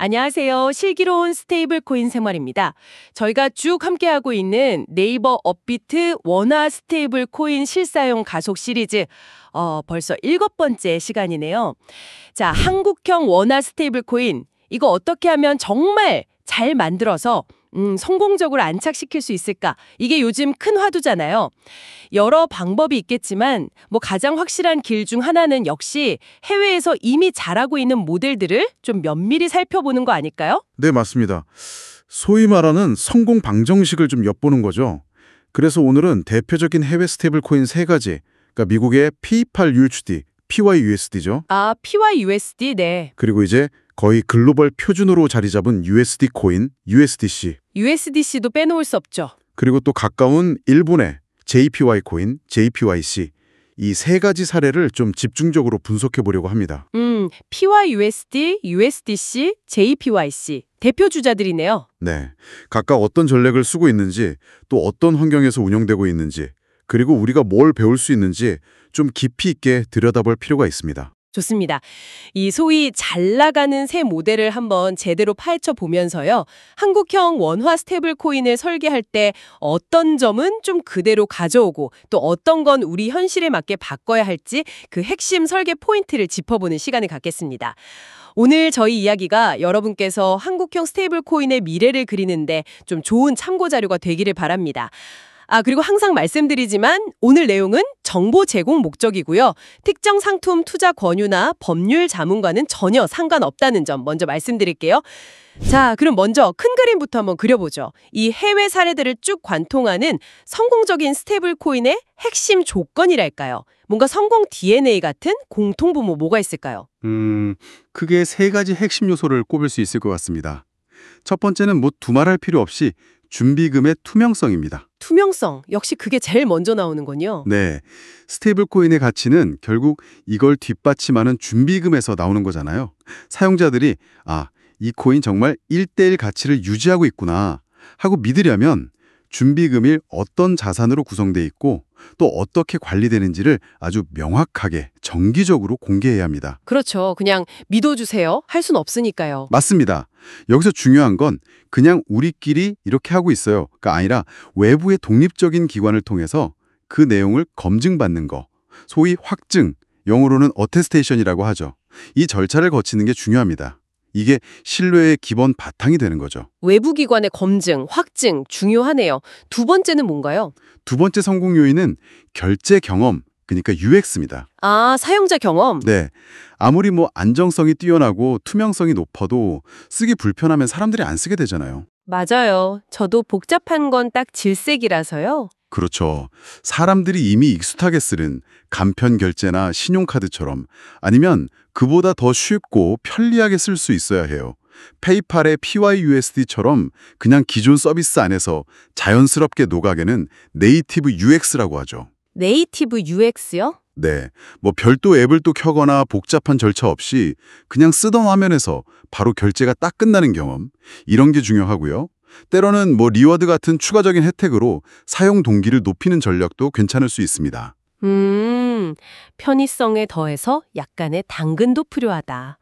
안녕하세요. 슬기로운 스테이블 코인 생활입니다. 저희가 쭉 함께하고 있는 네이버 업비트 원화 스테이블 코인 실사용 가속 시리즈 벌써 7번째 시간이네요. 자, 한국형 원화 스테이블 코인 이거 어떻게 하면 정말 잘 만들어서 성공적으로 안착시킬 수 있을까? 이게 요즘 큰 화두잖아요. 여러 방법이 있겠지만 가장 확실한 길 중 하나는 역시 해외에서 이미 잘하고 있는 모델들을 좀 면밀히 살펴보는 거 아닐까요? 네, 맞습니다. 소위 말하는 성공 방정식을 좀 엿보는 거죠. 그래서 오늘은 대표적인 해외 스테이블 코인 3가지, 그러니까 미국의 P8USD, PYUSD죠. 아, PYUSD, 네. 그리고 이제 거의 글로벌 표준으로 자리 잡은 USD 코인, USDC. USDC도 빼놓을 수 없죠. 그리고 또 가까운 일본의 JPY 코인, JPYC. 이 3가지 사례를 좀 집중적으로 분석해 보려고 합니다. PYUSD, USDC, JPYC. 대표 주자들이네요. 네, 각각 어떤 전략을 쓰고 있는지, 또 어떤 환경에서 운영되고 있는지, 그리고 우리가 뭘 배울 수 있는지 좀 깊이 있게 들여다볼 필요가 있습니다. 좋습니다. 이 소위 잘 나가는 새 모델을 한번 제대로 파헤쳐 보면서요. 한국형 원화 스테이블 코인을 설계할 때 어떤 점은 좀 그대로 가져오고 또 어떤 건 우리 현실에 맞게 바꿔야 할지 그 핵심 설계 포인트를 짚어보는 시간을 갖겠습니다. 오늘 저희 이야기가 여러분께서 한국형 스테이블 코인의 미래를 그리는데 좀 좋은 참고 자료가 되기를 바랍니다. 그리고 항상 말씀드리지만 오늘 내용은 정보 제공 목적이고요. 특정 상품 투자 권유나 법률 자문과는 전혀 상관없다는 점 먼저 말씀드릴게요. 자, 그럼 먼저 큰 그림부터 한번 그려보죠. 이 해외 사례들을 쭉 관통하는 성공적인 스테이블 코인의 핵심 조건이랄까요? 뭔가 성공 DNA 같은 공통분모 뭐가 있을까요? 크게 3가지 핵심 요소를 꼽을 수 있을 것 같습니다. 첫 번째는 두말할 필요 없이 준비금의 투명성입니다. 투명성, 역시 그게 제일 먼저 나오는군요. 네, 스테이블 코인의 가치는 결국 이걸 뒷받침하는 준비금에서 나오는 거잖아요. 사용자들이 이 코인 정말 1:1 가치를 유지하고 있구나 하고 믿으려면 준비금이 어떤 자산으로 구성돼 있고 또 어떻게 관리되는지를 아주 명확하게 정기적으로 공개해야 합니다. 그렇죠. 그냥 믿어주세요. 할 순 없으니까요. 맞습니다. 여기서 중요한 건 그냥 우리끼리 이렇게 하고 있어요가 아니라 외부의 독립적인 기관을 통해서 그 내용을 검증받는 거, 소위 확증, 영어로는 어테스테이션이라고 하죠. 이 절차를 거치는 게 중요합니다. 이게 신뢰의 기본 바탕이 되는 거죠. 외부 기관의 검증, 확증 중요하네요. 두 번째는 뭔가요? 두 번째 성공 요인은 결제 경험, 그러니까 UX입니다. 사용자 경험. 네, 아무리 안정성이 뛰어나고 투명성이 높아도 쓰기 불편하면 사람들이 안 쓰게 되잖아요. 맞아요. 저도 복잡한 건 딱 질색이라서요. 그렇죠. 사람들이 이미 익숙하게 쓰는 간편 결제나 신용카드처럼 아니면 그보다 더 쉽고 편리하게 쓸 수 있어야 해요. 페이팔의 PYUSD처럼 그냥 기존 서비스 안에서 자연스럽게 녹아가는 네이티브 UX라고 하죠. 네이티브 UX요? 네, 별도 앱을 또 켜거나 복잡한 절차 없이 그냥 쓰던 화면에서 바로 결제가 딱 끝나는 경험, 이런 게 중요하고요. 때로는 리워드 같은 추가적인 혜택으로 사용 동기를 높이는 전략도 괜찮을 수 있습니다. 편의성에 더해서 약간의 당근도 필요하다.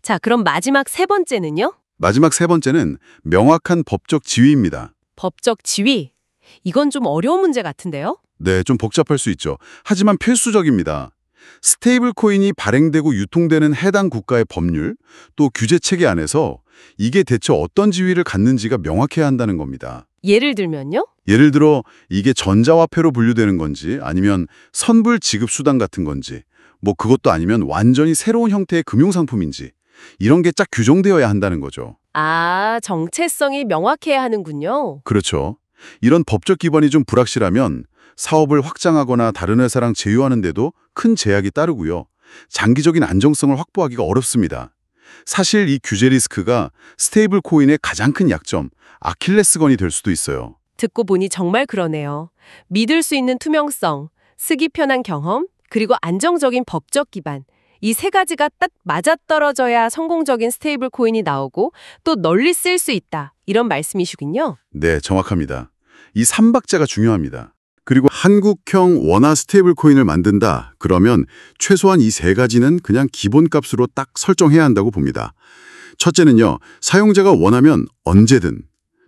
자, 그럼 마지막 3번째는요? 마지막 3번째는 명확한 법적 지위입니다. 법적 지위. 이건 좀 어려운 문제 같은데요? 네, 좀 복잡할 수 있죠. 하지만 필수적입니다. 스테이블 코인이 발행되고 유통되는 해당 국가의 법률, 또 규제 체계 안에서 이게 대체 어떤 지위를 갖는지가 명확해야 한다는 겁니다. 예를 들면요? 예를 들어 이게 전자화폐로 분류되는 건지 아니면 선불 지급 수단 같은 건지 그것도 아니면 완전히 새로운 형태의 금융상품인지 이런 게 쫙 규정되어야 한다는 거죠. 정체성이 명확해야 하는군요. 그렇죠. 이런 법적 기반이 좀 불확실하면 사업을 확장하거나 다른 회사랑 제휴하는 데도 큰 제약이 따르고요. 장기적인 안정성을 확보하기가 어렵습니다. 사실 이 규제 리스크가 스테이블 코인의 가장 큰 약점, 아킬레스건이 될 수도 있어요. 듣고 보니 정말 그러네요. 믿을 수 있는 투명성, 쓰기 편한 경험, 그리고 안정적인 법적 기반. 이 3가지가 딱 맞아떨어져야 성공적인 스테이블 코인이 나오고 또 널리 쓸 수 있다. 이런 말씀이시군요. 네, 정확합니다. 이 3박자가 중요합니다. 그리고 한국형 원화 스테이블 코인을 만든다. 그러면 최소한 이 3가지는 그냥 기본값으로 딱 설정해야 한다고 봅니다. 첫째는요, 사용자가 원하면 언제든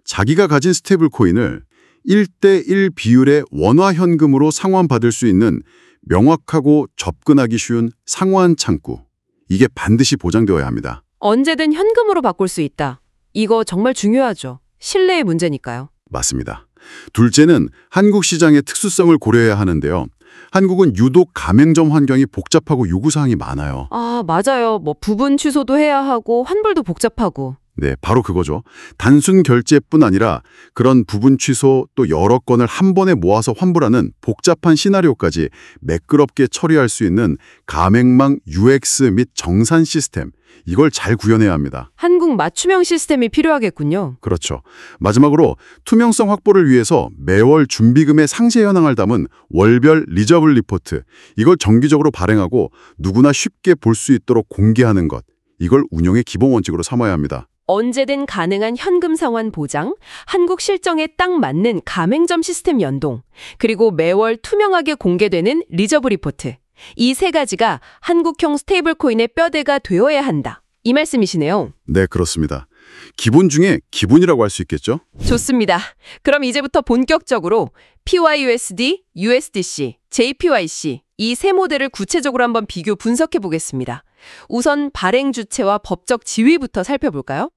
자기가 가진 스테이블 코인을 1대1 비율의 원화 현금으로 상환받을 수 있는 명확하고 접근하기 쉬운 상환 창구. 이게 반드시 보장되어야 합니다. 언제든 현금으로 바꿀 수 있다. 이거 정말 중요하죠. 신뢰의 문제니까요. 맞습니다. 둘째는 한국 시장의 특수성을 고려해야 하는데요. 한국은 유독 가맹점 환경이 복잡하고 요구사항이 많아요. 아, 맞아요. 뭐 부분 취소도 해야 하고 환불도 복잡하고. 네, 바로 그거죠. 단순 결제뿐 아니라 그런 부분 취소 또 여러 건을 한 번에 모아서 환불하는 복잡한 시나리오까지 매끄럽게 처리할 수 있는 가맹망 UX 및 정산 시스템, 이걸 잘 구현해야 합니다. 한국 맞춤형 시스템이 필요하겠군요. 그렇죠. 마지막으로 투명성 확보를 위해서 매월 준비금의 상세 현황을 담은 월별 리저블 리포트, 이걸 정기적으로 발행하고 누구나 쉽게 볼 수 있도록 공개하는 것, 이걸 운영의 기본 원칙으로 삼아야 합니다. 언제든 가능한 현금 상환 보장, 한국 실정에 딱 맞는 가맹점 시스템 연동, 그리고 매월 투명하게 공개되는 리저브 리포트. 이 세 가지가 한국형 스테이블 코인의 뼈대가 되어야 한다. 이 말씀이시네요. 네, 그렇습니다. 기본 중에 기본이라고 할 수 있겠죠? 좋습니다. 그럼 이제부터 본격적으로 PYUSD, USDC, JPYC 이 세 모델을 구체적으로 한번 비교 분석해 보겠습니다. 우선 발행 주체와 법적 지위부터 살펴볼까요?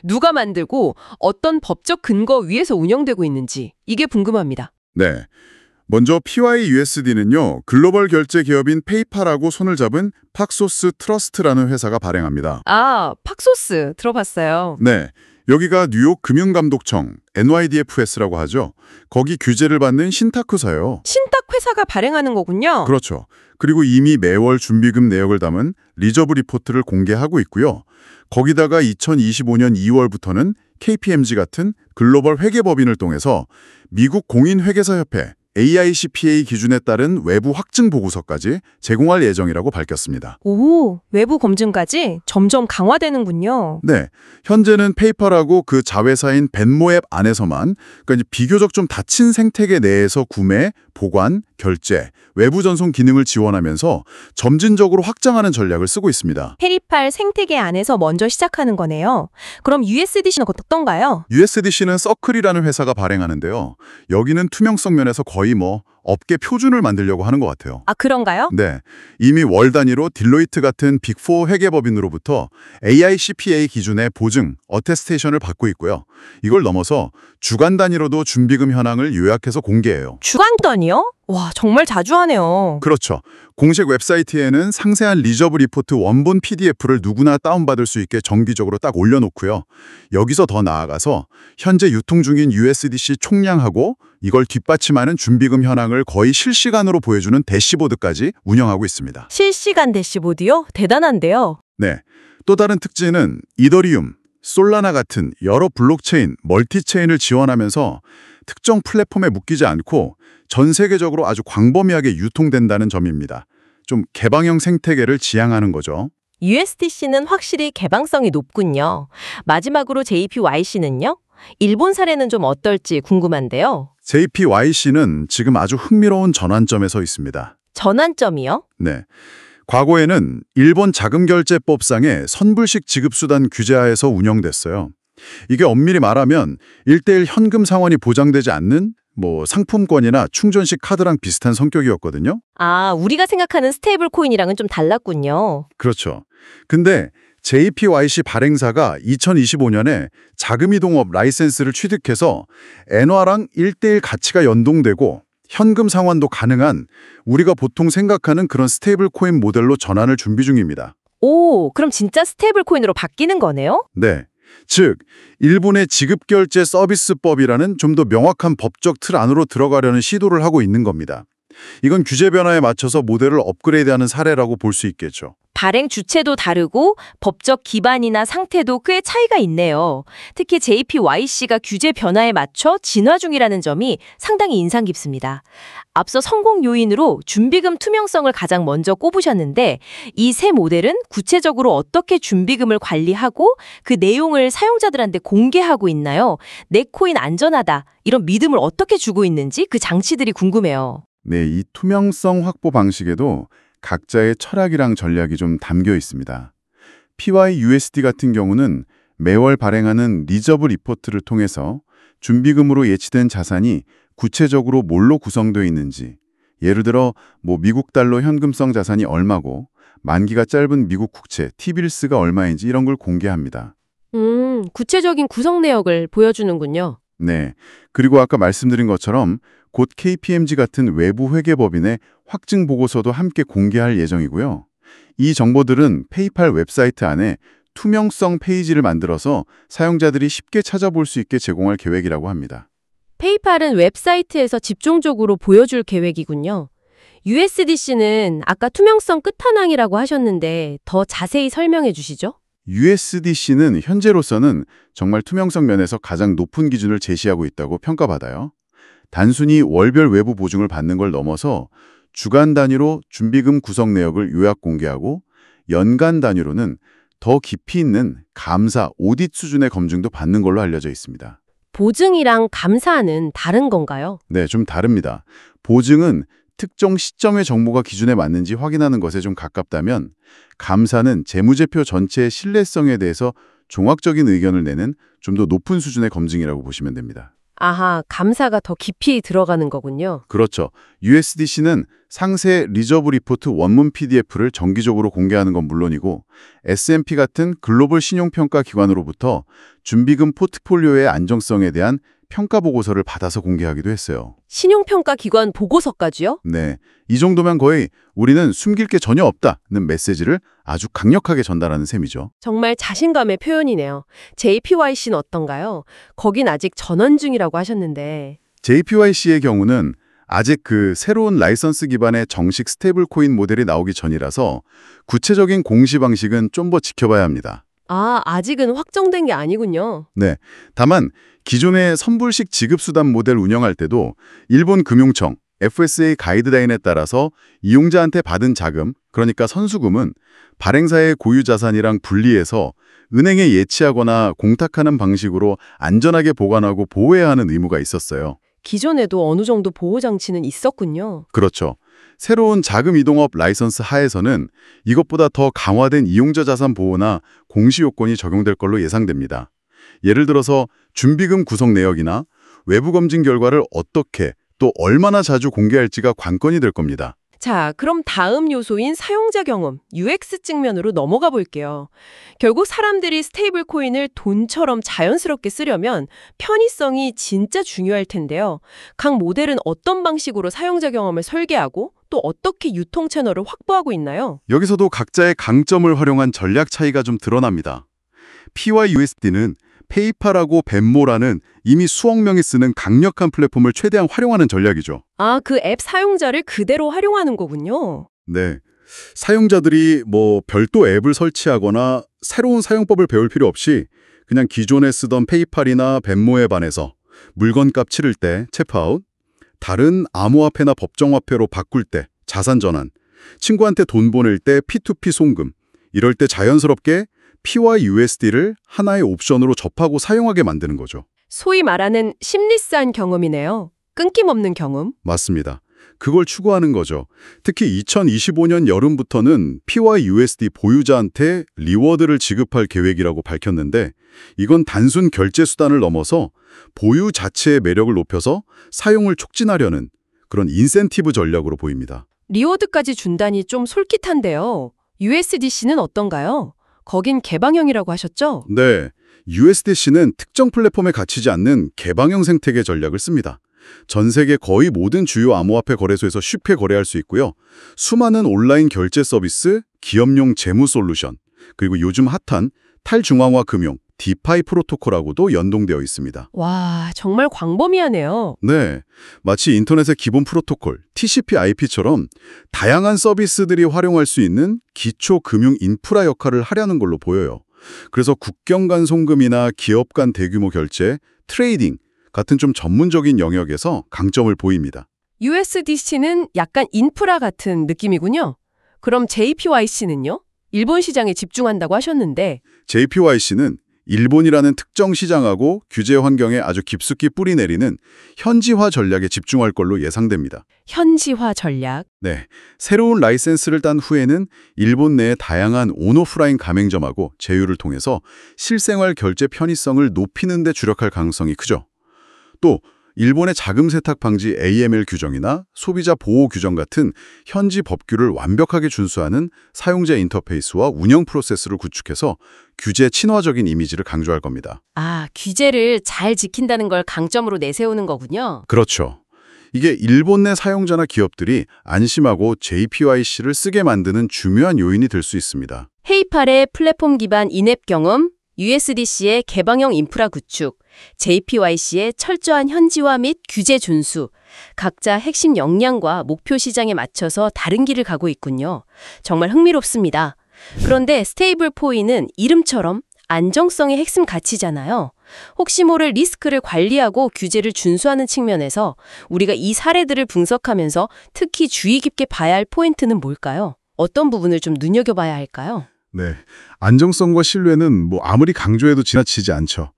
누가 만들고 어떤 법적 근거 위에서 운영되고 있는지 이게 궁금합니다. 네. 먼저 PYUSD는요. 글로벌 결제 기업인 페이팔하고 손을 잡은 팍소스 트러스트라는 회사가 발행합니다. 아, 팍소스 들어봤어요. 네. 여기가 뉴욕 금융감독청, NYDFS라고 하죠. 거기 규제를 받는 신탁회사예요. 신탁 회사가 발행하는 거군요. 그렇죠. 그리고 이미 매월 준비금 내역을 담은 리저브 리포트를 공개하고 있고요. 거기다가 2025년 2월부터는 KPMG 같은 글로벌 회계법인을 통해서 미국 공인회계사협회 AICPA 기준에 따른 외부 확증 보고서까지 제공할 예정이라고 밝혔습니다. 오, 외부 검증까지 점점 강화되는군요. 네, 현재는 페이팔하고 그 자회사인 벤모 앱 안에서만 그러니까 이제 비교적 좀 닫힌 생태계 내에서 구매, 보관, 결제, 외부 전송 기능을 지원하면서 점진적으로 확장하는 전략을 쓰고 있습니다. 페이팔 생태계 안에서 먼저 시작하는 거네요. 그럼 USDC는 어떤가요? USDC는 서클이라는 회사가 발행하는데요. 여기는 투명성 면에서 거의 업계 표준을 만들려고 하는 것 같아요. 아, 그런가요? 네, 이미 월 단위로 딜로이트 같은 빅4 회계법인으로부터 AICPA 기준의 보증, 어테스테이션을 받고 있고요. 이걸 넘어서 주간 단위로도 준비금 현황을 요약해서 공개해요. 주간 단위요? 와, 정말 자주 하네요. 그렇죠. 공식 웹사이트에는 상세한 리저브 리포트 원본 PDF를 누구나 다운받을 수 있게 정기적으로 딱 올려놓고요. 여기서 더 나아가서 현재 유통 중인 USDC 총량하고 이걸 뒷받침하는 준비금 현황을 거의 실시간으로 보여주는 대시보드까지 운영하고 있습니다. 실시간 대시보드요? 대단한데요. 네, 또 다른 특징은 이더리움, 솔라나 같은 여러 블록체인, 멀티체인을 지원하면서 특정 플랫폼에 묶이지 않고 전 세계적으로 아주 광범위하게 유통된다는 점입니다. 좀 개방형 생태계를 지향하는 거죠. USDC는 확실히 개방성이 높군요. 마지막으로 JPYC는요? 일본 사례는 좀 어떨지 궁금한데요. JPYC는 지금 아주 흥미로운 전환점에 서 있습니다. 전환점이요? 네. 과거에는 일본 자금결제법상의 선불식 지급수단 규제하에서 운영됐어요. 이게 엄밀히 말하면 1:1 현금 상환이 보장되지 않는 상품권이나 충전식 카드랑 비슷한 성격이었거든요. 아, 우리가 생각하는 스테이블 코인이랑은 좀 달랐군요. 그렇죠. 근데 JPYC 발행사가 2025년에 자금이동업 라이센스를 취득해서 엔화랑 1:1 가치가 연동되고 현금 상환도 가능한 우리가 보통 생각하는 그런 스테이블 코인 모델로 전환을 준비 중입니다. 오, 그럼 진짜 스테이블 코인으로 바뀌는 거네요? 네. 즉, 일본의 지급결제 서비스법이라는 좀 더 명확한 법적 틀 안으로 들어가려는 시도를 하고 있는 겁니다. 이건 규제 변화에 맞춰서 모델을 업그레이드하는 사례라고 볼 수 있겠죠. 발행 주체도 다르고 법적 기반이나 상태도 꽤 차이가 있네요. 특히 JPYC가 규제 변화에 맞춰 진화 중이라는 점이 상당히 인상 깊습니다. 앞서 성공 요인으로 준비금 투명성을 가장 먼저 꼽으셨는데 이 새 모델은 구체적으로 어떻게 준비금을 관리하고 그 내용을 사용자들한테 공개하고 있나요? 내 코인 안전하다 이런 믿음을 어떻게 주고 있는지 그 장치들이 궁금해요. 네, 이 투명성 확보 방식에도 각자의 철학이랑 전략이 좀 담겨 있습니다. PYUSD 같은 경우는 매월 발행하는 리저브 리포트를 통해서 준비금으로 예치된 자산이 구체적으로 뭘로 구성되어 있는지, 예를 들어 미국 달러 현금성 자산이 얼마고 만기가 짧은 미국 국채 T빌스가 얼마인지 이런 걸 공개합니다. 구체적인 구성 내역을 보여주는군요. 네. 그리고 아까 말씀드린 것처럼 곧 KPMG 같은 외부 회계법인의 확증 보고서도 함께 공개할 예정이고요. 이 정보들은 페이팔 웹사이트 안에 투명성 페이지를 만들어서 사용자들이 쉽게 찾아볼 수 있게 제공할 계획이라고 합니다. 페이팔은 웹사이트에서 집중적으로 보여줄 계획이군요. USDC는 아까 투명성 끝판왕이라고 하셨는데 더 자세히 설명해 주시죠. USDC는 현재로서는 정말 투명성 면에서 가장 높은 기준을 제시하고 있다고 평가받아요. 단순히 월별 외부 보증을 받는 걸 넘어서 주간 단위로 준비금 구성 내역을 요약 공개하고 연간 단위로는 더 깊이 있는 감사, 오딧 수준의 검증도 받는 걸로 알려져 있습니다. 보증이랑 감사는 다른 건가요? 네, 좀 다릅니다. 보증은 특정 시점의 정보가 기준에 맞는지 확인하는 것에 좀 가깝다면 감사는 재무제표 전체의 신뢰성에 대해서 종합적인 의견을 내는 좀 더 높은 수준의 검증이라고 보시면 됩니다. 아하, 감사가 더 깊이 들어가는 거군요. 그렇죠. USDC는 상세 리저브 리포트 원문 PDF를 정기적으로 공개하는 건 물론이고 S&P 같은 글로벌 신용평가 기관으로부터 준비금 포트폴리오의 안정성에 대한 평가 보고서를 받아서 공개하기도 했어요. 신용평가 기관 보고서까지요? 네, 이 정도면 거의 우리는 숨길 게 전혀 없다는 메시지를 아주 강력하게 전달하는 셈이죠. 정말 자신감의 표현이네요. JPYC는 어떤가요? 거긴 아직 전원 중이라고 하셨는데. JPYC의 경우는 아직 그 새로운 라이선스 기반의 정식 스테이블 코인 모델이 나오기 전이라서 구체적인 공시 방식은 좀 더 지켜봐야 합니다. 아, 아직은 확정된 게 아니군요. 네, 다만 기존의 선불식 지급수단 모델 운영할 때도 일본 금융청, FSA 가이드라인에 따라서 이용자한테 받은 자금, 그러니까 선수금은 발행사의 고유 자산이랑 분리해서 은행에 예치하거나 공탁하는 방식으로 안전하게 보관하고 보호해야 하는 의무가 있었어요. 기존에도 어느 정도 보호 장치는 있었군요. 그렇죠. 새로운 자금 이동업 라이선스 하에서는 이것보다 더 강화된 이용자 자산 보호나 공시 요건이 적용될 걸로 예상됩니다. 예를 들어서 준비금 구성 내역이나 외부 검증 결과를 어떻게 또 얼마나 자주 공개할지가 관건이 될 겁니다. 자, 그럼 다음 요소인 사용자 경험, UX 측면으로 넘어가 볼게요. 결국 사람들이 스테이블 코인을 돈처럼 자연스럽게 쓰려면 편의성이 진짜 중요할 텐데요. 각 모델은 어떤 방식으로 사용자 경험을 설계하고 또 어떻게 유통 채널을 확보하고 있나요? 여기서도 각자의 강점을 활용한 전략 차이가 좀 드러납니다. PYUSD는 페이팔하고 벤모라는 이미 수억 명이 쓰는 강력한 플랫폼을 최대한 활용하는 전략이죠. 아, 그 앱 사용자를 그대로 활용하는 거군요. 네. 사용자들이 별도 앱을 설치하거나 새로운 사용법을 배울 필요 없이 그냥 기존에 쓰던 페이팔이나 벤모에 반해서 물건값 치를 때 체크아웃, 다른 암호화폐나 법정화폐로 바꿀 때 자산 전환, 친구한테 돈 보낼 때 P2P 송금, 이럴 때 자연스럽게 PYUSD를 하나의 옵션으로 접하고 사용하게 만드는 거죠. 소위 말하는 심리스한 경험이네요. 끊김없는 경험. 맞습니다. 그걸 추구하는 거죠. 특히 2025년 여름부터는 PYUSD 보유자한테 리워드를 지급할 계획이라고 밝혔는데 이건 단순 결제 수단을 넘어서 보유 자체의 매력을 높여서 사용을 촉진하려는 그런 인센티브 전략으로 보입니다. 리워드까지 준다니 좀 솔깃한데요. USDC는 어떤가요? 거긴 개방형이라고 하셨죠? 네, USDC는 특정 플랫폼에 갇히지 않는 개방형 생태계 전략을 씁니다. 전 세계 거의 모든 주요 암호화폐 거래소에서 쉽게 거래할 수 있고요. 수많은 온라인 결제 서비스, 기업용 재무 솔루션, 그리고 요즘 핫한 탈중앙화 금융, 디파이 프로토콜하고도 연동되어 있습니다. 와, 정말 광범위하네요. 네, 마치 인터넷의 기본 프로토콜, TCP/IP처럼 다양한 서비스들이 활용할 수 있는 기초 금융 인프라 역할을 하려는 걸로 보여요. 그래서 국경 간 송금이나 기업 간 대규모 결제, 트레이딩 같은 좀 전문적인 영역에서 강점을 보입니다. USDC는 약간 인프라 같은 느낌이군요. 그럼 JPYC는요? 일본 시장에 집중한다고 하셨는데 JPYC는 일본이라는 특정 시장하고 규제 환경에 아주 깊숙이 뿌리내리는 현지화 전략에 집중할 걸로 예상됩니다. 현지화 전략. 네, 새로운 라이센스를 딴 후에는 일본 내의 다양한 온오프라인 가맹점하고 제휴를 통해서 실생활 결제 편의성을 높이는 데 주력할 가능성이 크죠. 또 일본의 자금 세탁 방지 AML 규정이나 소비자 보호 규정 같은 현지 법규를 완벽하게 준수하는 사용자 인터페이스와 운영 프로세스를 구축해서 규제 친화적인 이미지를 강조할 겁니다. 아, 규제를 잘 지킨다는 걸 강점으로 내세우는 거군요. 그렇죠. 이게 일본 내 사용자나 기업들이 안심하고 JPYC를 쓰게 만드는 중요한 요인이 될 수 있습니다. 페이팔의 플랫폼 기반 인앱 경험, USDC의 개방형 인프라 구축, JPYC의 철저한 현지화 및 규제 준수, 각자 핵심 역량과 목표 시장에 맞춰서 다른 길을 가고 있군요. 정말 흥미롭습니다. 그런데 스테이블 코인은 이름처럼 안정성의 핵심 가치잖아요. 혹시 모를 리스크를 관리하고 규제를 준수하는 측면에서 우리가 이 사례들을 분석하면서 특히 주의 깊게 봐야 할 포인트는 뭘까요? 어떤 부분을 좀 눈여겨봐야 할까요? 네, 안정성과 신뢰는 아무리 강조해도 지나치지 않죠.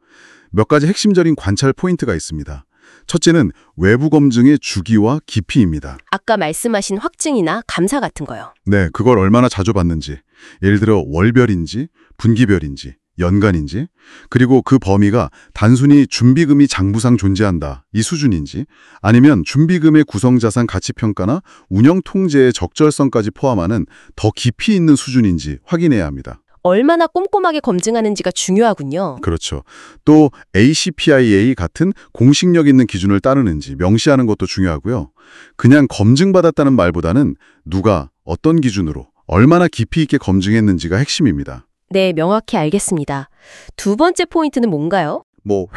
몇 가지 핵심적인 관찰 포인트가 있습니다. 첫째는 외부 검증의 주기와 깊이입니다. 아까 말씀하신 확증이나 감사 같은 거요. 네, 그걸 얼마나 자주 받는지, 예를 들어 월별인지, 분기별인지, 연간인지, 그리고 그 범위가 단순히 준비금이 장부상 존재한다, 이 수준인지, 아니면 준비금의 구성자산 가치평가나 운영 통제의 적절성까지 포함하는 더 깊이 있는 수준인지 확인해야 합니다. 얼마나 꼼꼼하게 검증하는지가 중요하군요. 그렇죠. 또 ACPIA 같은 공식력 있는 기준을 따르는지 명시하는 것도 중요하고요. 그냥 검증받았다는 말보다는 누가 어떤 기준으로 얼마나 깊이 있게 검증했는지가 핵심입니다. 네, 명확히 알겠습니다. 두 번째 포인트는 뭔가요?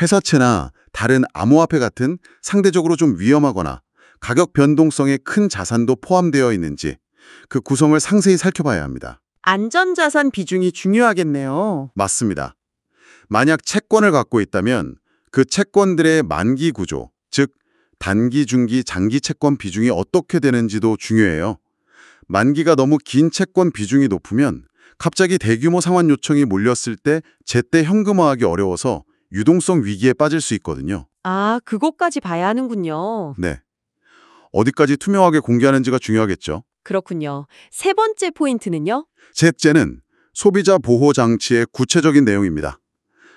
회사채나 다른 암호화폐 같은 상대적으로 좀 위험하거나 가격 변동성에 큰 자산도 포함되어 있는지 그 구성을 상세히 살펴봐야 합니다. 안전자산 비중이 중요하겠네요. 맞습니다. 만약 채권을 갖고 있다면 그 채권들의 만기 구조, 즉 단기, 중기, 장기 채권 비중이 어떻게 되는지도 중요해요. 만기가 너무 긴 채권 비중이 높으면 갑자기 대규모 상환 요청이 몰렸을 때 제때 현금화하기 어려워서 유동성 위기에 빠질 수 있거든요. 아, 그것까지 봐야 하는군요. 네. 어디까지 투명하게 공개하는지가 중요하겠죠. 그렇군요. 세 번째 포인트는요? 셋째는 소비자 보호 장치의 구체적인 내용입니다.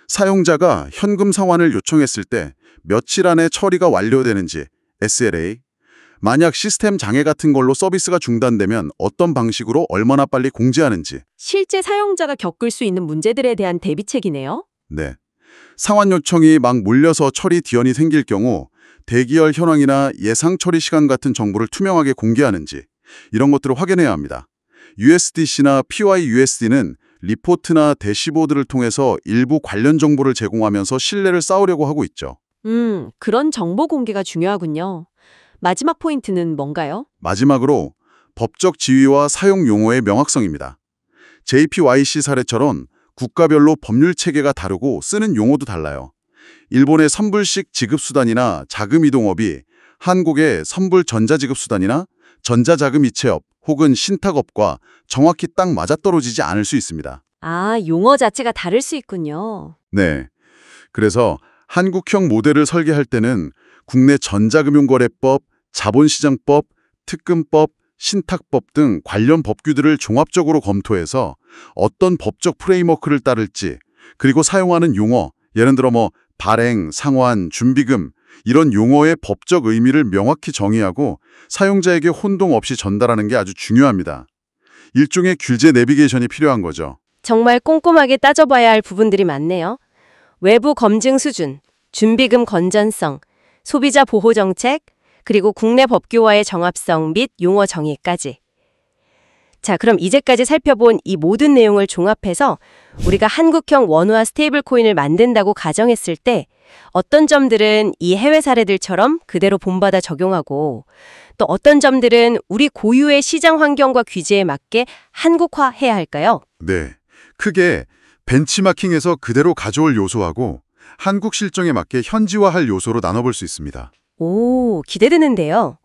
사용자가 현금 상환을 요청했을 때 며칠 안에 처리가 완료되는지, SLA, 만약 시스템 장애 같은 걸로 서비스가 중단되면 어떤 방식으로 얼마나 빨리 공지하는지. 실제 사용자가 겪을 수 있는 문제들에 대한 대비책이네요. 네. 상환 요청이 막 몰려서 처리 지연이 생길 경우 대기열 현황이나 예상 처리 시간 같은 정보를 투명하게 공개하는지 이런 것들을 확인해야 합니다. USDC나 PYUSD는 리포트나 대시보드를 통해서 일부 관련 정보를 제공하면서 신뢰를 쌓으려고 하고 있죠. 그런 정보 공개가 중요하군요. 마지막 포인트는 뭔가요? 마지막으로 법적 지위와 사용 용어의 명확성입니다. JPYC 사례처럼 국가별로 법률 체계가 다르고 쓰는 용어도 달라요. 일본의 선불식 지급수단이나 자금이동업이 한국의 선불 전자지급수단이나 전자자금 이체업 혹은 신탁업과 정확히 딱 맞아떨어지지 않을 수 있습니다. 아, 용어 자체가 다를 수 있군요. 네. 그래서 한국형 모델을 설계할 때는 국내 전자금융거래법, 자본시장법, 특금법, 신탁법 등 관련 법규들을 종합적으로 검토해서 어떤 법적 프레임워크를 따를지, 그리고 사용하는 용어, 예를 들어 발행, 상환, 준비금 이런 용어의 법적 의미를 명확히 정의하고 사용자에게 혼동 없이 전달하는 게 아주 중요합니다. 일종의 규제 내비게이션이 필요한 거죠. 정말 꼼꼼하게 따져봐야 할 부분들이 많네요. 외부 검증 수준, 준비금 건전성, 소비자 보호 정책, 그리고 국내 법규와의 정합성 및 용어 정의까지. 자, 그럼 이제까지 살펴본 이 모든 내용을 종합해서 우리가 한국형 원화 스테이블 코인을 만든다고 가정했을 때 어떤 점들은 이 해외 사례들처럼 그대로 본받아 적용하고 또 어떤 점들은 우리 고유의 시장 환경과 규제에 맞게 한국화해야 할까요? 네. 크게 벤치마킹에서 그대로 가져올 요소하고 한국 실정에 맞게 현지화할 요소로 나눠볼 수 있습니다. 오, 기대되는데요.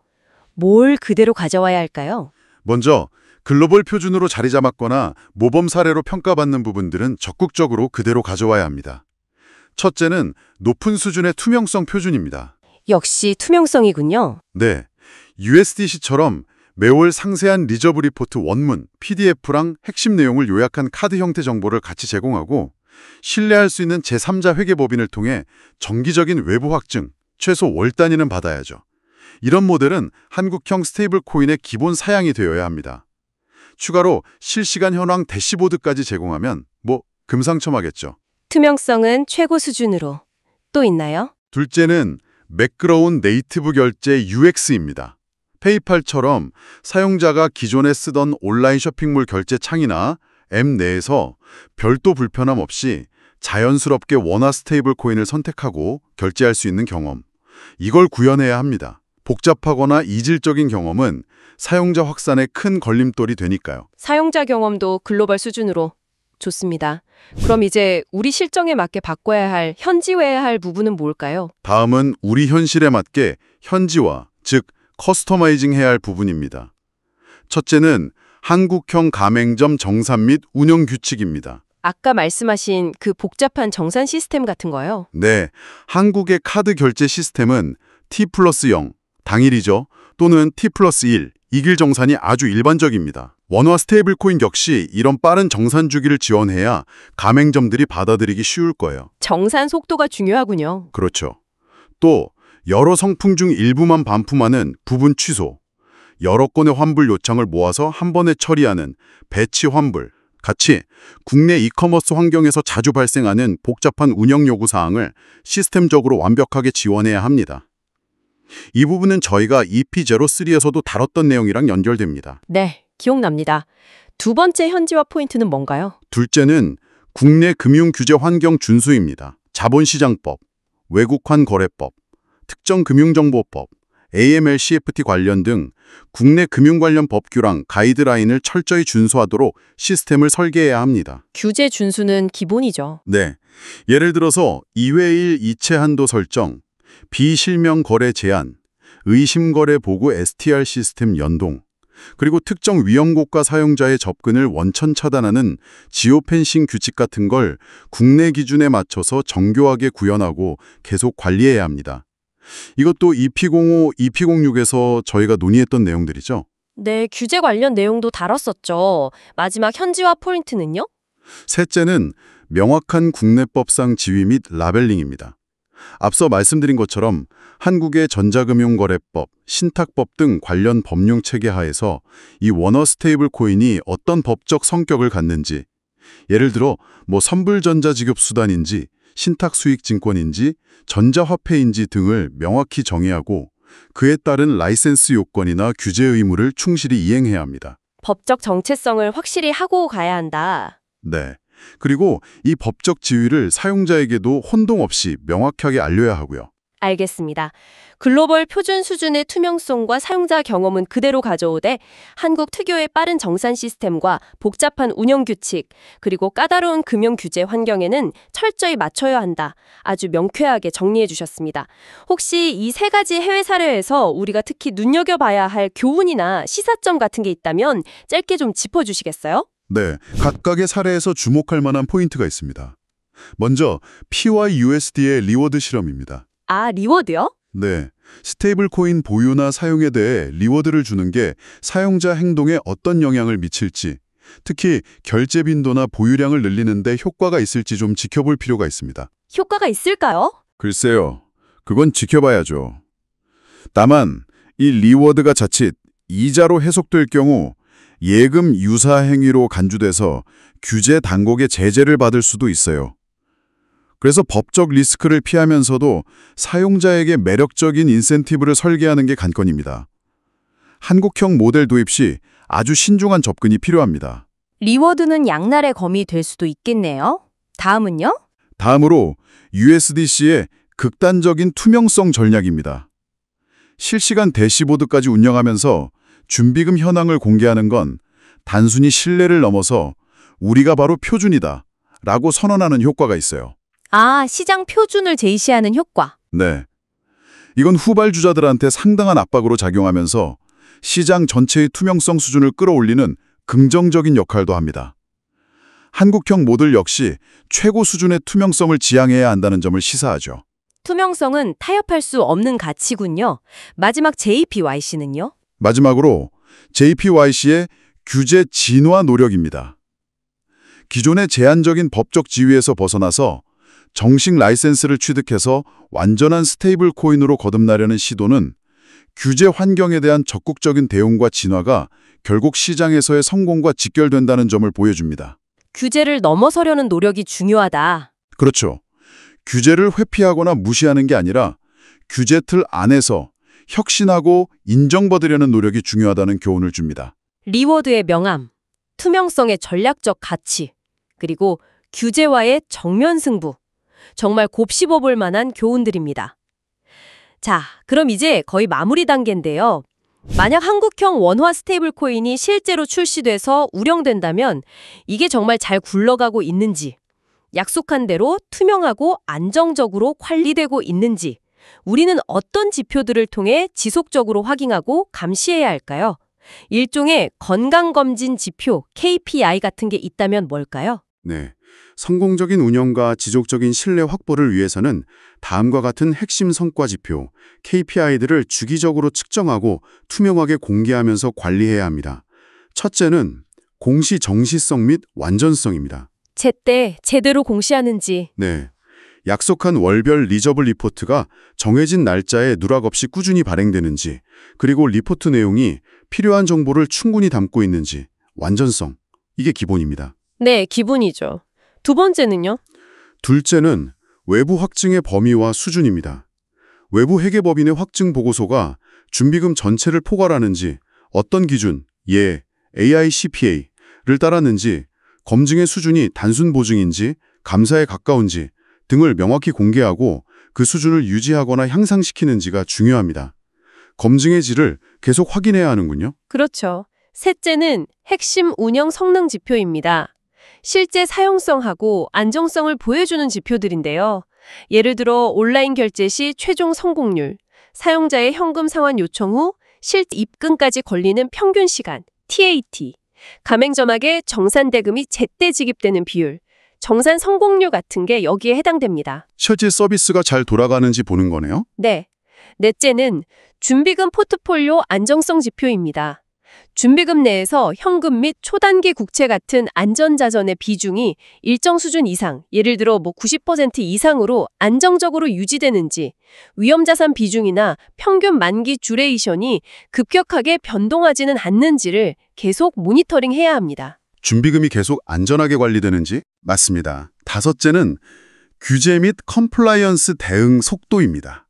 뭘 그대로 가져와야 할까요? 먼저 글로벌 표준으로 자리 잡았거나 모범 사례로 평가받는 부분들은 적극적으로 그대로 가져와야 합니다. 첫째는 높은 수준의 투명성 표준입니다. 역시 투명성이군요. 네, USDC처럼 매월 상세한 리저브 리포트 원문, PDF랑 핵심 내용을 요약한 카드 형태 정보를 같이 제공하고 신뢰할 수 있는 제3자 회계법인을 통해 정기적인 외부 확증, 최소 월 단위는 받아야죠. 이런 모델은 한국형 스테이블 코인의 기본 사양이 되어야 합니다. 추가로 실시간 현황 대시보드까지 제공하면 금상첨화겠죠. 투명성은 최고 수준으로. 또 있나요? 둘째는 매끄러운 네이티브 결제 UX입니다. 페이팔처럼 사용자가 기존에 쓰던 온라인 쇼핑몰 결제 창이나 앱 내에서 별도 불편함 없이 자연스럽게 원화 스테이블 코인을 선택하고 결제할 수 있는 경험. 이걸 구현해야 합니다. 복잡하거나 이질적인 경험은 사용자 확산에 큰 걸림돌이 되니까요. 사용자 경험도 글로벌 수준으로. 좋습니다. 그럼 이제 우리 실정에 맞게 바꿔야 할, 현지화해야 할 부분은 뭘까요? 다음은 우리 현실에 맞게 현지화, 즉 커스터마이징 해야 할 부분입니다. 첫째는 한국형 가맹점 정산 및 운영 규칙입니다. 아까 말씀하신 그 복잡한 정산 시스템 같은 거요? 네, 한국의 카드 결제 시스템은 T+0, 당일이죠, 또는 T+1, 이길 정산이 아주 일반적입니다. 원화 스테이블 코인 역시 이런 빠른 정산 주기를 지원해야 가맹점들이 받아들이기 쉬울 거예요. 정산 속도가 중요하군요. 그렇죠. 또 여러 성품 중 일부만 반품하는 부분 취소, 여러 건의 환불 요청을 모아서 한 번에 처리하는 배치 환불, 같이 국내 이커머스 환경에서 자주 발생하는 복잡한 운영 요구 사항을 시스템적으로 완벽하게 지원해야 합니다. 이 부분은 저희가 EP03에서도 다뤘던 내용이랑 연결됩니다. 네, 기억납니다. 두 번째 현지화 포인트는 뭔가요? 둘째는 국내 금융 규제 환경 준수입니다. 자본시장법, 외국환 거래법, 특정금융정보법, AML/CFT 관련 등 국내 금융 관련 법규랑 가이드라인을 철저히 준수하도록 시스템을 설계해야 합니다. 규제 준수는 기본이죠. 네, 예를 들어서 2회일 이체 한도 설정, 비실명 거래 제한, 의심 거래 보고 STR 시스템 연동, 그리고 특정 위험고가 사용자의 접근을 원천 차단하는 지오펜싱 규칙 같은 걸 국내 기준에 맞춰서 정교하게 구현하고 계속 관리해야 합니다. 이것도 EP05, EP06에서 저희가 논의했던 내용들이죠. 네, 규제 관련 내용도 다뤘었죠. 마지막 현지화 포인트는요? 셋째는 명확한 국내법상 지위 및 라벨링입니다. 앞서 말씀드린 것처럼 한국의 전자금융거래법, 신탁법 등 관련 법령 체계 하에서 이 원화 스테이블 코인이 어떤 법적 성격을 갖는지, 예를 들어 선불전자지급수단인지, 신탁수익증권인지, 전자화폐인지 등을 명확히 정의하고 그에 따른 라이센스 요건이나 규제 의무를 충실히 이행해야 합니다. 법적 정체성을 확실히 하고 가야 한다. 네. 그리고 이 법적 지위를 사용자에게도 혼동 없이 명확하게 알려야 하고요. 알겠습니다. 글로벌 표준 수준의 투명성과 사용자 경험은 그대로 가져오되 한국 특유의 빠른 정산 시스템과 복잡한 운영 규칙, 그리고 까다로운 금융 규제 환경에는 철저히 맞춰야 한다. 아주 명쾌하게 정리해 주셨습니다. 혹시 이 세 가지 해외 사례에서 우리가 특히 눈여겨봐야 할 교훈이나 시사점 같은 게 있다면 짧게 좀 짚어주시겠어요? 네, 각각의 사례에서 주목할 만한 포인트가 있습니다. 먼저 PYUSD의 리워드 실험입니다. 아, 리워드요? 네, 스테이블 코인 보유나 사용에 대해 리워드를 주는 게 사용자 행동에 어떤 영향을 미칠지, 특히 결제 빈도나 보유량을 늘리는 데 효과가 있을지 좀 지켜볼 필요가 있습니다. 효과가 있을까요? 글쎄요, 그건 지켜봐야죠. 다만 이 리워드가 자칫 이자로 해석될 경우 예금 유사 행위로 간주돼서 규제 당국의 제재를 받을 수도 있어요. 그래서 법적 리스크를 피하면서도 사용자에게 매력적인 인센티브를 설계하는 게 관건입니다. 한국형 모델 도입 시 아주 신중한 접근이 필요합니다. 리워드는 양날의 검이 될 수도 있겠네요. 다음은요? 다음으로 USDC의 극단적인 투명성 전략입니다. 실시간 대시보드까지 운영하면서 준비금 현황을 공개하는 건 단순히 신뢰를 넘어서 우리가 바로 표준이다 라고 선언하는 효과가 있어요. 아, 시장 표준을 제시하는 효과. 네. 이건 후발주자들한테 상당한 압박으로 작용하면서 시장 전체의 투명성 수준을 끌어올리는 긍정적인 역할도 합니다. 한국형 모듈 역시 최고 수준의 투명성을 지향해야 한다는 점을 시사하죠. 투명성은 타협할 수 없는 가치군요. 마지막 JPYC는요? 마지막으로 JPYC의 규제 진화 노력입니다. 기존의 제한적인 법적 지위에서 벗어나서 정식 라이센스를 취득해서 완전한 스테이블 코인으로 거듭나려는 시도는 규제 환경에 대한 적극적인 대응과 진화가 결국 시장에서의 성공과 직결된다는 점을 보여줍니다. 규제를 넘어서려는 노력이 중요하다. 그렇죠. 규제를 회피하거나 무시하는 게 아니라 규제 틀 안에서 혁신하고 인정받으려는 노력이 중요하다는 교훈을 줍니다. 리워드의 명암, 투명성의 전략적 가치, 그리고 규제와의 정면 승부. 정말 곱씹어볼 만한 교훈들입니다. 자, 그럼 이제 거의 마무리 단계인데요. 만약 한국형 원화 스테이블 코인이 실제로 출시돼서 운영된다면 이게 정말 잘 굴러가고 있는지, 약속한 대로 투명하고 안정적으로 관리되고 있는지, 우리는 어떤 지표들을 통해 지속적으로 확인하고 감시해야 할까요? 일종의 건강검진 지표, KPI 같은 게 있다면 뭘까요? 네. 성공적인 운영과 지속적인 신뢰 확보를 위해서는 다음과 같은 핵심 성과 지표, KPI들을 주기적으로 측정하고 투명하게 공개하면서 관리해야 합니다. 첫째는 공시 정시성 및 완전성입니다. 제때 제대로 공시하는지. 네. 약속한 월별 리저블 리포트가 정해진 날짜에 누락 없이 꾸준히 발행되는지, 그리고 리포트 내용이 필요한 정보를 충분히 담고 있는지, 완전성, 이게 기본입니다. 네, 기본이죠. 두 번째는요? 둘째는 외부 확증의 범위와 수준입니다. 외부 회계법인의 확증 보고서가 준비금 전체를 포괄하는지, 어떤 기준, AICPA를 따랐는지, 검증의 수준이 단순 보증인지, 감사에 가까운지 등을 명확히 공개하고 그 수준을 유지하거나 향상시키는지가 중요합니다. 검증의 질을 계속 확인해야 하는군요. 그렇죠. 셋째는 핵심 운영 성능 지표입니다. 실제 사용성하고 안정성을 보여주는 지표들인데요. 예를 들어 온라인 결제 시 최종 성공률, 사용자의 현금 상환 요청 후 실제 입금까지 걸리는 평균 시간, TAT, 가맹점에게 정산 대금이 제때 지급되는 비율, 정산 성공률 같은 게 여기에 해당됩니다. 실제 서비스가 잘 돌아가는지 보는 거네요. 네. 넷째는 준비금 포트폴리오 안정성 지표입니다. 준비금 내에서 현금 및 초단기 국채 같은 안전자산의 비중이 일정 수준 이상, 예를 들어 90% 이상으로 안정적으로 유지되는지, 위험자산 비중이나 평균 만기 듀레이션이 급격하게 변동하지는 않는지를 계속 모니터링해야 합니다. 준비금이 계속 안전하게 관리되는지? 맞습니다. 다섯째는 규제 및 컴플라이언스 대응 속도입니다.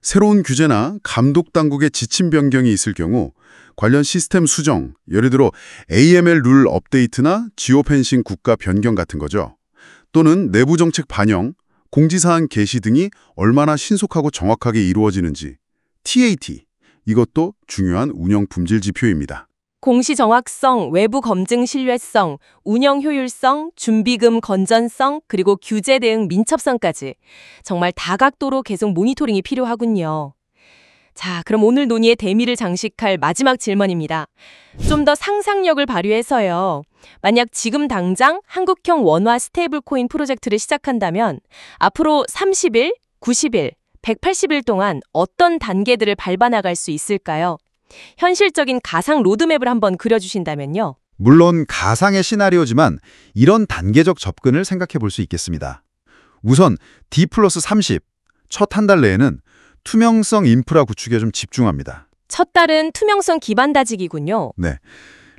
새로운 규제나 감독 당국의 지침 변경이 있을 경우 관련 시스템 수정, 예를 들어 AML 룰 업데이트나 지오펜싱 국가 변경 같은 거죠. 또는 내부 정책 반영, 공지사항 게시 등이 얼마나 신속하고 정확하게 이루어지는지. TAT, 이것도 중요한 운영 품질 지표입니다. 공시 정확성, 외부 검증 신뢰성, 운영 효율성, 준비금 건전성, 그리고 규제 대응 민첩성까지 정말 다각도로 계속 모니터링이 필요하군요. 자, 그럼 오늘 논의의 대미를 장식할 마지막 질문입니다. 좀 더 상상력을 발휘해서요. 만약 지금 당장 한국형 원화 스테이블 코인 프로젝트를 시작한다면 앞으로 30일, 90일, 180일 동안 어떤 단계들을 밟아나갈 수 있을까요? 현실적인 가상 로드맵을 한번 그려주신다면요. 물론 가상의 시나리오지만 이런 단계적 접근을 생각해 볼 수 있겠습니다. 우선 D+30, 첫 한 달 내에는 투명성 인프라 구축에 좀 집중합니다. 첫 달은 투명성 기반 다지기군요. 네,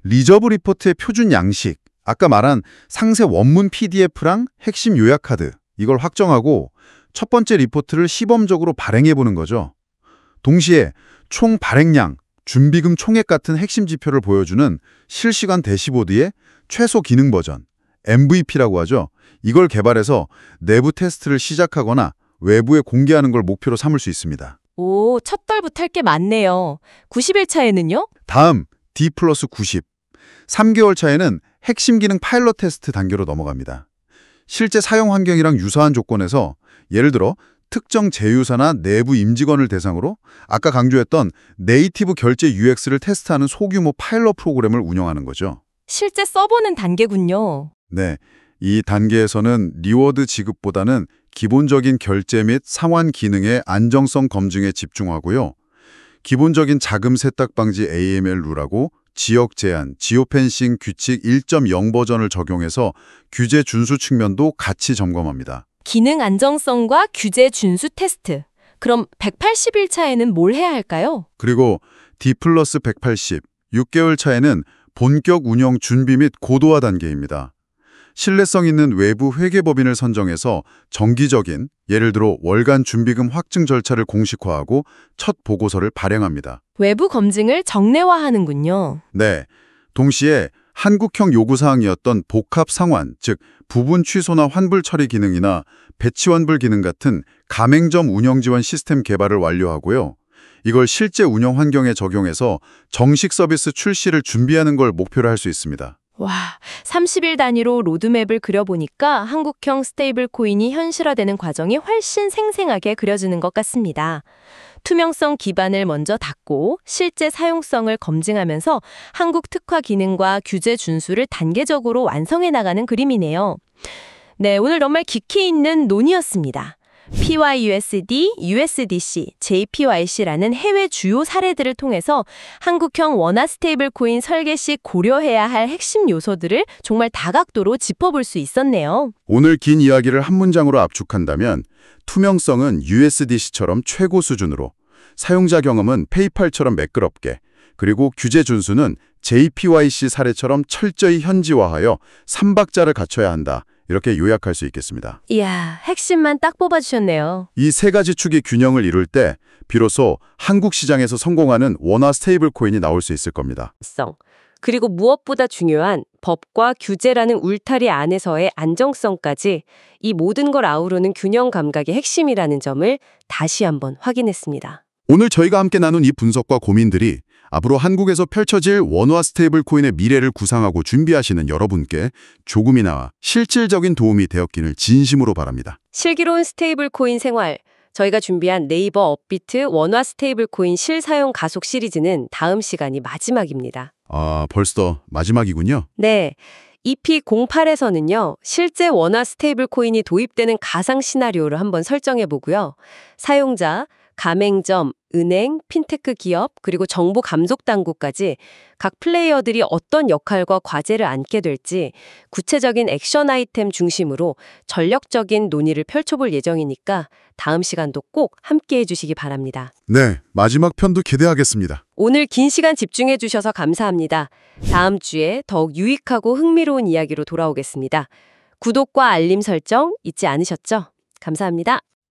리저브 리포트의 표준 양식, 아까 말한 상세 원문 PDF랑 핵심 요약 카드, 이걸 확정하고 첫 번째 리포트를 시범적으로 발행해보는 거죠. 동시에 총 발행량, 준비금 총액 같은 핵심 지표를 보여주는 실시간 대시보드의 최소 기능 버전, MVP라고 하죠. 이걸 개발해서 내부 테스트를 시작하거나 외부에 공개하는 걸 목표로 삼을 수 있습니다. 오, 첫 달부터 할 게 많네요. 90일 차에는요? 다음 D+90, 3개월 차에는 핵심 기능 파일럿 테스트 단계로 넘어갑니다. 실제 사용 환경이랑 유사한 조건에서 예를 들어 특정 제휴사나 내부 임직원을 대상으로 아까 강조했던 네이티브 결제 UX를 테스트하는 소규모 파일럿 프로그램을 운영하는 거죠. 실제 써보는 단계군요. 네, 이 단계에서는 리워드 지급보다는 기본적인 결제 및 상환 기능의 안정성 검증에 집중하고요. 기본적인 자금 세탁 방지 AML 룰하고 지역 제한, 지오펜싱 규칙 1.0 버전을 적용해서 규제 준수 측면도 같이 점검합니다. 기능 안정성과 규제 준수 테스트. 그럼 180일 차에는 뭘 해야 할까요? 그리고 D+180, 6개월 차에는 본격 운영 준비 및 고도화 단계입니다. 신뢰성 있는 외부 회계법인을 선정해서 정기적인, 예를 들어 월간 준비금 확증 절차를 공식화하고 첫 보고서를 발행합니다. 외부 검증을 정례화하는군요. 네, 동시에 한국형 요구사항이었던 복합 상환, 즉 부분 취소나 환불 처리 기능이나 배치 환불 기능 같은 가맹점 운영 지원 시스템 개발을 완료하고요. 이걸 실제 운영 환경에 적용해서 정식 서비스 출시를 준비하는 걸 목표로 할 수 있습니다. 와, 30일 단위로 로드맵을 그려보니까 한국형 스테이블 코인이 현실화되는 과정이 훨씬 생생하게 그려지는 것 같습니다. 투명성 기반을 먼저 닫고 실제 사용성을 검증하면서 한국 특화 기능과 규제 준수를 단계적으로 완성해 나가는 그림이네요. 네, 오늘 정말 깊이 있는 논의였습니다. PYUSD, USDC, JPYC라는 해외 주요 사례들을 통해서 한국형 원화 스테이블 코인 설계 시 고려해야 할 핵심 요소들을 정말 다각도로 짚어볼 수 있었네요. 오늘 긴 이야기를 한 문장으로 압축한다면 투명성은 USDC처럼 최고 수준으로, 사용자 경험은 페이팔처럼 매끄럽게, 그리고 규제 준수는 JPYC 사례처럼 철저히 현지화하여 3박자를 갖춰야 한다. 이렇게 요약할 수 있겠습니다. 이야, 핵심만 딱 뽑아주셨네요. 이 세 가지 축이 균형을 이룰 때 비로소 한국 시장에서 성공하는 원화 스테이블 코인이 나올 수 있을 겁니다. 그리고 무엇보다 중요한 법과 규제라는 울타리 안에서의 안정성까지 이 모든 걸 아우르는 균형 감각이 핵심이라는 점을 다시 한번 확인했습니다. 오늘 저희가 함께 나눈 이 분석과 고민들이 앞으로 한국에서 펼쳐질 원화 스테이블 코인의 미래를 구상하고 준비하시는 여러분께 조금이나마 실질적인 도움이 되었기를 진심으로 바랍니다. 슬기로운 스테이블 코인 생활. 저희가 준비한 네이버 업비트 원화 스테이블 코인 실사용 가속 시리즈는 다음 시간이 마지막입니다. 아, 벌써 마지막이군요. 네. EP08에서는요, 실제 원화 스테이블 코인이 도입되는 가상 시나리오를 한번 설정해 보고요. 사용자, 가맹점, 은행, 핀테크 기업, 그리고 정보 감속 당국까지 각 플레이어들이 어떤 역할과 과제를 안게 될지 구체적인 액션 아이템 중심으로 전력적인 논의를 펼쳐볼 예정이니까 다음 시간도 꼭 함께해 주시기 바랍니다. 네, 마지막 편도 기대하겠습니다. 오늘 긴 시간 집중해 주셔서 감사합니다. 다음 주에 더욱 유익하고 흥미로운 이야기로 돌아오겠습니다. 구독과 알림 설정 잊지 않으셨죠? 감사합니다.